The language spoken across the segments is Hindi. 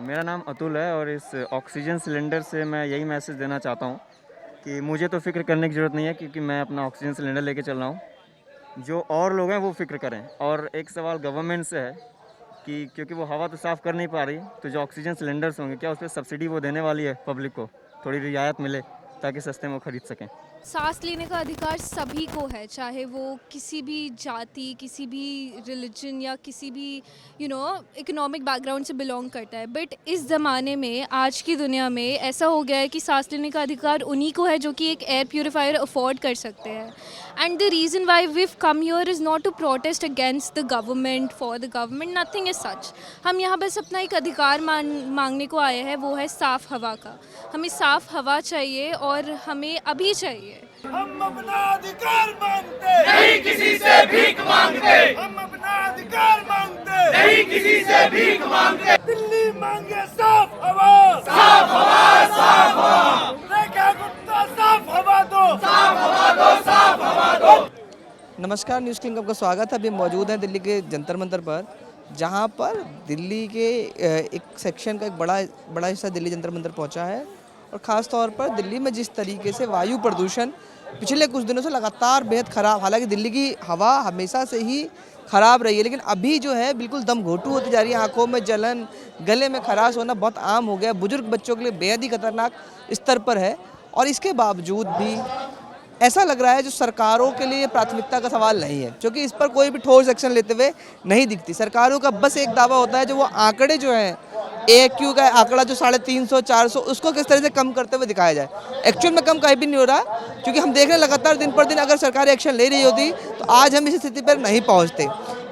मेरा नाम अतुल है और इस ऑक्सीजन सिलेंडर से मैं यही मैसेज देना चाहता हूँ कि मुझे तो फ़िक्र करने की ज़रूरत नहीं है क्योंकि मैं अपना ऑक्सीजन सिलेंडर लेके चल रहा हूँ। जो और लोग हैं वो फ़िक्र करें। और एक सवाल गवर्नमेंट से है कि क्योंकि वो हवा तो साफ़ कर नहीं पा रही, तो जो ऑक्सीजन सिलेंडर्स होंगे क्या उस पर सब्सिडी वो देने वाली है पब्लिक को, थोड़ी रियायत मिले ताकि सस्ते में वो ख़रीद सकें। सांस लेने का अधिकार सभी को है, चाहे वो किसी भी जाति, किसी भी रिलीजन या किसी भी इकोनॉमिक बैकग्राउंड से बिलोंग करता है। बट इस ज़माने में, आज की दुनिया में ऐसा हो गया है कि सांस लेने का अधिकार उन्हीं को है जो कि एक एयर प्योरीफायर अफोर्ड कर सकते हैं। And the reason why we come here is not to protest against the government, for the government, nothing is such. हम यहाँ बस अपना एक अधिकार मांगने को आए हैं, वो है साफ़ हवा का। हमें साफ़ हवा चाहिए और हमें अभी चाहिए। हम अपना अधिकार मांगते नहीं, किसी से भीख मांगते। हम अपना अधिकार मांगते नहीं, किसी से भीख मांगते। दिल्ली मांगे साफ हवा, साफ हवा, साफ हवा। रेखा गुप्ता साफ हवा दो, साफ हवा दो, साफ हवा दो। नमस्कार, न्यूज़ क्लिंग का स्वागत है। अभी मौजूद है दिल्ली के जंतर मंतर पर, जहां पर दिल्ली के एक सेक्शन का एक बड़ा हिस्सा दिल्ली जंतर मंतर पहुंचा है। और ख़ास तौर पर दिल्ली में जिस तरीके से वायु प्रदूषण पिछले कुछ दिनों से लगातार बेहद ख़राब, हालांकि दिल्ली की हवा हमेशा से ही ख़राब रही है, लेकिन अभी जो है बिल्कुल दम घोटू होती जा रही है। आँखों में जलन, गले में खराश होना बहुत आम हो गया। बुजुर्ग बच्चों के लिए बेहद ही खतरनाक स्तर पर है। और इसके बावजूद भी ऐसा लग रहा है जो सरकारों के लिए प्राथमिकता का सवाल नहीं है, क्योंकि इस पर कोई भी ठोस एक्शन लेते हुए नहीं दिखती। सरकारों का बस एक दावा होता है, जो वो आंकड़े जो हैं, AAQ का आंकड़ा जो 350, 400, उसको किस तरह से कम करते हुए दिखाया जाए। एक्चुअल में कम कहीं भी नहीं हो रहा, क्योंकि हम देख रहे हैं लगातार दिन पर दिन अगर सरकार एक्शन ले रही होती तो आज हम इस स्थिति पर नहीं पहुँचते।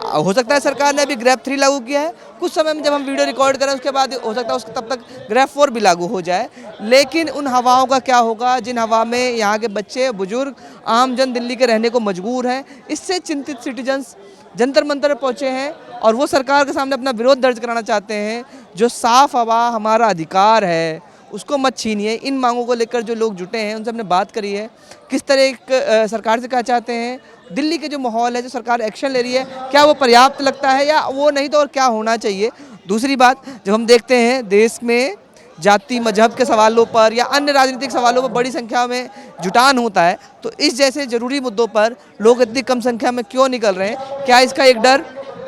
हो सकता है सरकार ने अभी ग्रैब 3 लागू किया है, कुछ समय में जब हम वीडियो रिकॉर्ड करें उसके बाद हो सकता है उसके तब तक ग्रैब 4 भी लागू हो जाए। लेकिन उन हवाओं का क्या होगा जिन हवा में यहाँ के बच्चे, बुजुर्ग, आमजन दिल्ली के रहने को मजबूर हैं। इससे चिंतित सिटीजन्स जंतर मंतर पहुँचे हैं और वो सरकार के सामने अपना विरोध दर्ज कराना चाहते हैं। जो साफ़ हवा हमारा अधिकार है उसको मत छीनिए। इन मांगों को लेकर जो लोग जुटे हैं उनसे हमने बात करी है, किस तरह सरकार से क्या चाहते हैं, दिल्ली के जो माहौल है, जो सरकार एक्शन ले रही है, क्या वो पर्याप्त लगता है या वो नहीं तो और क्या होना चाहिए। दूसरी बात, जब हम देखते हैं देश में जाति मजहब के सवालों पर या अन्य राजनीतिक सवालों पर बड़ी संख्या में जुटान होता है, तो इस जैसे ज़रूरी मुद्दों पर लोग इतनी कम संख्या में क्यों निकल रहे हैं? क्या इसका एक डर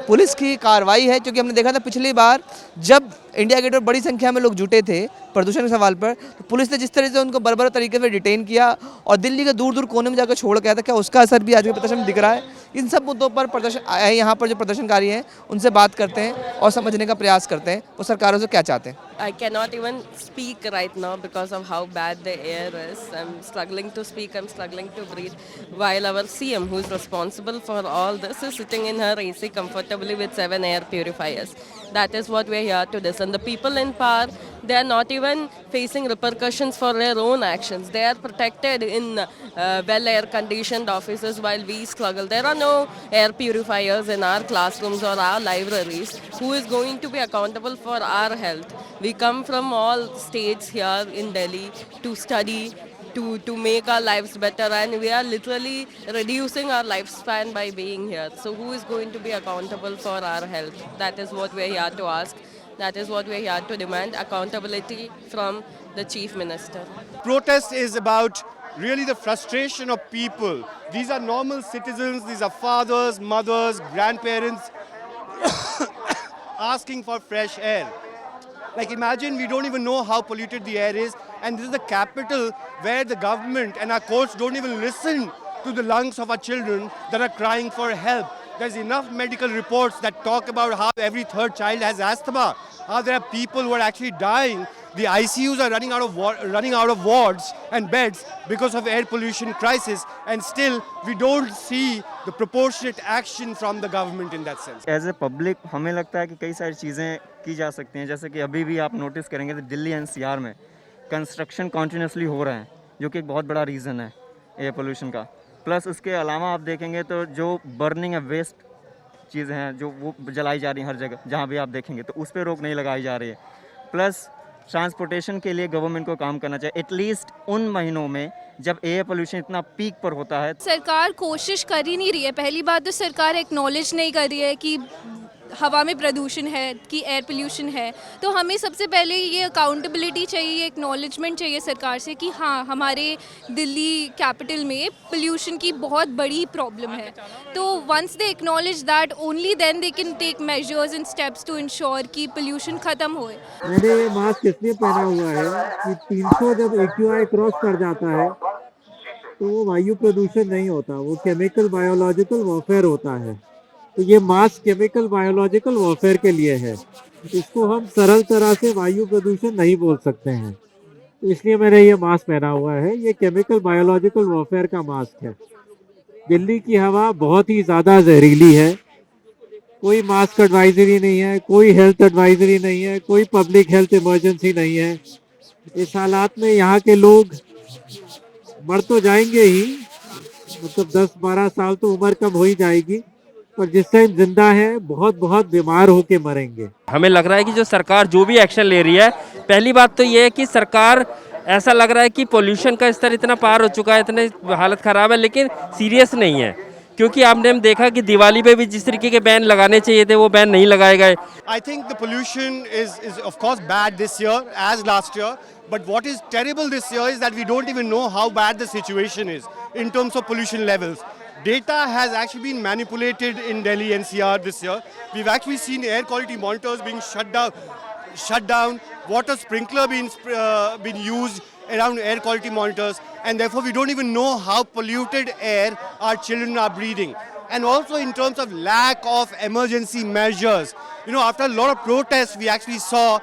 पुलिस की कार्रवाई है? क्योंकि हमने देखा था पिछली बार जब इंडिया गेट पर बड़ी संख्या में लोग जुटे थे प्रदूषण के सवाल पर, तो पुलिस ने जिस तरह से उनको बर्बर तरीके से डिटेन किया और दिल्ली के दूर दूर कोने में जाकर छोड़ गया था, क्या उसका असर भी आज के प्रदर्शन में दिख रहा है? इन सब मुद्दों पर प्रदर्शन यहाँ पर जो प्रदर्शनकारी हैं उनसे बात करते हैं और समझने का प्रयास करते हैं वो सरकारों से क्या चाहते हैं। I cannot even speak right now because of how bad the air is. I'm struggling to speak, I'm struggling to breathe. While our CM, who is responsible for all this, is sitting in her AC comfortably with 7 air purifiers. That is what we're here to listen. The people in power, they are not even facing repercussions for their own actions. They are protected in well air conditioned offices while we struggle. There are no air purifiers in our classrooms or our libraries. Who is going to be accountable for our health? We come from all states here in Delhi to study, to make our lives better, and we are literally reducing our lifespan by being here. So who is going to be accountable for our health? That is what we're here to ask. That is what we're here to demand, accountability from the Chief Minister. Protest is about really the frustration of people. These are normal citizens, these are fathers, mothers, grandparents asking for fresh air. Like imagine we don't even know how polluted the air is, and this is the capital where the government and our courts don't even listen to the lungs of our children that are crying for help. There's enough medical reports that talk about how every third child has asthma, how there are people who are actually dying. The ICUs are running out of wards and beds because of air pollution crisis, and still we don't see the proportionate action from the government in that sense. As a public हमें लगता है कि कई सारी चीज़ें की जा सकती हैं, जैसे कि अभी भी आप नोटिस करेंगे तो दिल्ली NCR में कंस्ट्रक्शन कॉन्टीन्यूसली हो रहे हैं, जो कि एक बहुत बड़ा रीज़न है एयर पोल्यूशन का। प्लस उसके अलावा आप देखेंगे तो जो बर्निंग है, वेस्ट चीज़ें हैं जो वो जलाई जा रही हैं हर जगह, जहाँ भी आप देखेंगे तो उस पर रोक नहीं लगाई जा रही है। प्लस ट्रांसपोर्टेशन के लिए गवर्नमेंट को काम करना चाहिए, एटलीस्ट उन महीनों में जब एयर पोल्यूशन इतना पीक पर होता है। सरकार कोशिश कर ही नहीं रही है। पहली बात तो सरकार एक्नॉलेज नहीं कर रही है कि हवा में प्रदूषण है, कि एयर पोल्यूशन है, तो हमें सबसे पहले ये अकाउंटेबिलिटी चाहिए, एक्नॉलेजमेंट चाहिए सरकार से कि हाँ हमारे दिल्ली कैपिटल में पोल्यूशन की बहुत बड़ी प्रॉब्लम है। तो once they acknowledge that only then they can take measures and steps to ensure कि पोल्यूशन ख़त्म होए। मैंने ये मास्क इसलिए पहना हुआ है कि 300 जब AQI क्रॉस कर जाता है तो वो वायु प्रदूषण नहीं होता, वो केमिकल बायोलॉजिकल वॉरफेयर होता है। तो ये मास्क केमिकल बायोलॉजिकल वॉरफेयर के लिए है, इसको हम सरल तरह से वायु प्रदूषण नहीं बोल सकते हैं। तो इसलिए मैंने ये मास्क पहना हुआ है, ये केमिकल बायोलॉजिकल वॉरफेयर का मास्क है। दिल्ली की हवा बहुत ही ज़्यादा जहरीली है, कोई मास्क एडवाइजरी नहीं है, कोई हेल्थ एडवाइजरी नहीं है, कोई पब्लिक हेल्थ इमरजेंसी नहीं है। इस हालात में यहाँ के लोग मर तो जाएंगे ही, मतलब 10-12 साल तो उम्र कम हो ही जाएगी, पर जिस टाइम जिंदा है बहुत बहुत बीमार होके मरेंगे। हमें लग रहा है कि जो सरकार जो भी एक्शन ले रही है, पहली बात तो ये है कि सरकार ऐसा लग रहा है कि पोल्यूशन का स्तर इतना पार हो चुका है, इतने हालत ख़राब है, लेकिन सीरियस नहीं है। क्योंकि आपने हम देखा कि दिवाली पे भी जिस तरीके के बैन लगाने चाहिए थे वो बैन नहीं लगाए गए। I think the pollution is of course bad this year as last year. But what is terrible this year is that we don't even know how bad the situation is in terms of pollution levels. Data has actually been manipulated in Delhi NCR this year. We've actually seen air quality monitors being shut down, water sprinkler being used around air quality monitors, and therefore we don't even know how polluted air our children are breathing. And also in terms of lack of emergency measures. You know, after a lot of protests, we actually saw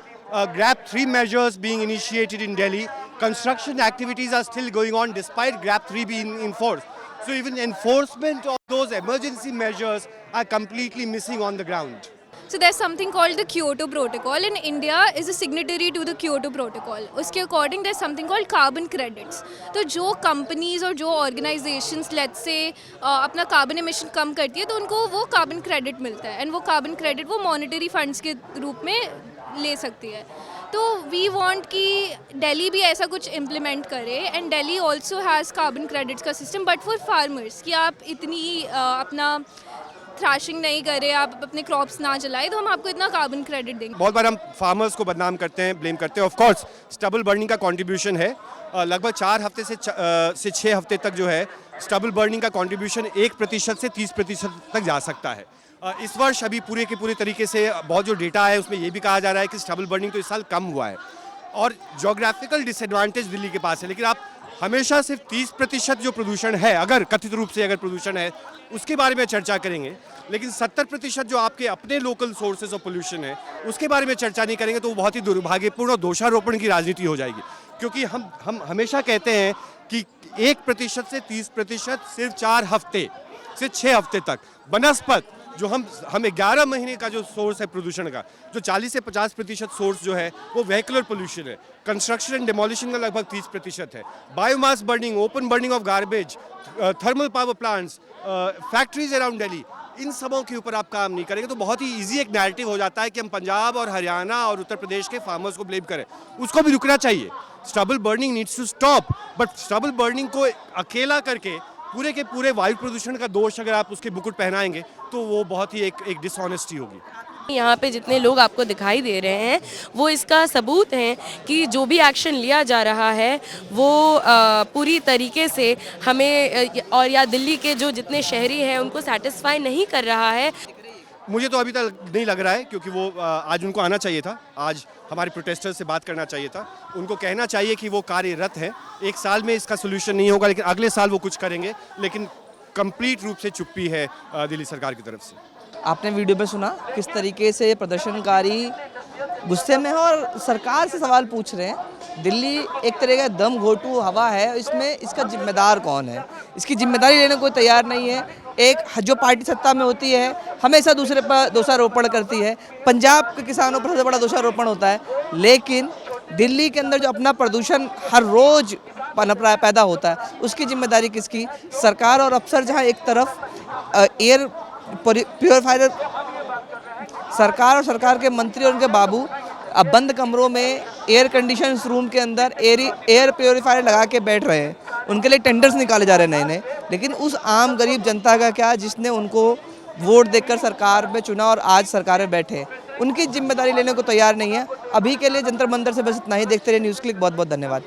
GRAP 3 measures being initiated in Delhi. Construction activities are still going on despite GRAP 3 being enforced. So even enforcement of those emergency measures are completely missing on the ground. So there's something called the Kyoto Protocol, and India is a signatory to the Kyoto Protocol. उसके according there's something called carbon credits. तो जो companies और जो organizations let's say अपना carbon emission कम करती है तो उनको वो carbon credit मिलता है, and वो carbon credit वो monetary funds के रूप में ले सकती है। तो वी वांट कि दिल्ली भी ऐसा कुछ इम्प्लीमेंट करे, and Delhi also has carbon credits का सिस्टम बट फॉर फार्मर्स, कि आप इतनी अपना थ्रैशिंग नहीं करें, आप अपने क्रॉप्स ना जलाएं तो हम आपको इतना कार्बन क्रेडिट देंगे। बहुत बार हम फार्मर्स को बदनाम करते हैं, ब्लेम करते हैं। ऑफ कोर्स स्टबल बर्निंग का कंट्रीब्यूशन है, लगभग 4 हफ्ते से 6 हफ्ते तक जो है स्टबल बर्निंग का कंट्रीब्यूशन 1% से 30% तक जा सकता है। इस वर्ष अभी पूरे के पूरे तरीके से बहुत जो डेटा है उसमें ये भी कहा जा रहा है कि स्टबल बर्निंग तो इस साल कम हुआ है, और जोग्राफिकल डिसएडवांटेज दिल्ली के पास है। लेकिन आप हमेशा सिर्फ 30% जो प्रदूषण है, अगर कथित रूप से अगर प्रदूषण है उसके बारे में चर्चा करेंगे, लेकिन 70% जो आपके अपने लोकल सोर्सेज ऑफ पोल्यूशन है उसके बारे में चर्चा नहीं करेंगे तो वो बहुत ही दुर्भाग्यपूर्ण और दोषारोपण की राजनीति हो जाएगी। क्योंकि हम हमेशा कहते हैं कि 1% से 30% सिर्फ 4 हफ्ते से 6 हफ्ते तक, बनस्पत जो हम 11 महीने का जो सोर्स है प्रदूषण का, जो 40 से 50% सोर्स जो है वो व्हीकुलर पोल्यूशन है, कंस्ट्रक्शन एंड डिमोलिशन का लगभग 30% है, biomass burning, open burning of garbage, thermal power plants, factories around Delhi, इन सबों के ऊपर आप काम नहीं करेंगे तो बहुत ही इजी एक नैरेटिव हो जाता है कि हम पंजाब और हरियाणा और उत्तर प्रदेश के फार्मर्स को ब्लेम करें। उसको भी रुकना चाहिए। Stubble burning needs to stop, but stubble burning को अकेला करके पूरे के पूरे वायु प्रदूषण का दोष अगर आप उसके मुकुट पहनाएंगे तो वो बहुत ही एक डिसऑनेस्टी होगी। यहाँ पे जितने लोग आपको दिखाई दे रहे हैं वो इसका सबूत हैं कि जो भी एक्शन लिया जा रहा है वो पूरी तरीके से हमें और या दिल्ली के जो जितने शहरी हैं उनको सेटिस्फाई नहीं कर रहा है। मुझे तो अभी तक नहीं लग रहा है, क्योंकि वो आज उनको आना चाहिए था, आज हमारे प्रोटेस्टर्स से बात करना चाहिए था, उनको कहना चाहिए कि वो कार्यरत हैं। 1 साल में इसका सोल्यूशन नहीं होगा, लेकिन अगले साल वो कुछ करेंगे, लेकिन कंप्लीट रूप से चुप्पी है दिल्ली सरकार की तरफ से। आपने वीडियो में सुना किस तरीके से प्रदर्शनकारी गुस्से में है और सरकार से सवाल पूछ रहे हैं। दिल्ली एक तरह का दम घोटू हवा है, इसमें इसका जिम्मेदार कौन है? इसकी जिम्मेदारी लेने कोई तैयार नहीं है। एक जो पार्टी सत्ता में होती है हमेशा दूसरे पर दोषारोपण करती है। पंजाब के किसानों पर सबसे बड़ा दोषारोपण होता है, लेकिन दिल्ली के अंदर जो अपना प्रदूषण हर रोज पैदा होता है उसकी जिम्मेदारी किसकी? सरकार और अफसर। जहां एक तरफ एयर प्योरीफायर, सरकार और सरकार के मंत्री और उनके बाबू अब बंद कमरों में एयर कंडीशन रूम के अंदर एयर प्योरीफायर लगा के बैठ रहे हैं, उनके लिए टेंडर्स निकाले जा रहे हैं नए नए, लेकिन उस आम गरीब जनता का क्या जिसने उनको वोट देकर सरकार में चुना और आज सरकार में बैठे, उनकी जिम्मेदारी लेने को तैयार नहीं है। अभी के लिए जंतर मंतर से बस इतना ही। देखते रहिए न्यूज़ क्लिक। बहुत बहुत धन्यवाद।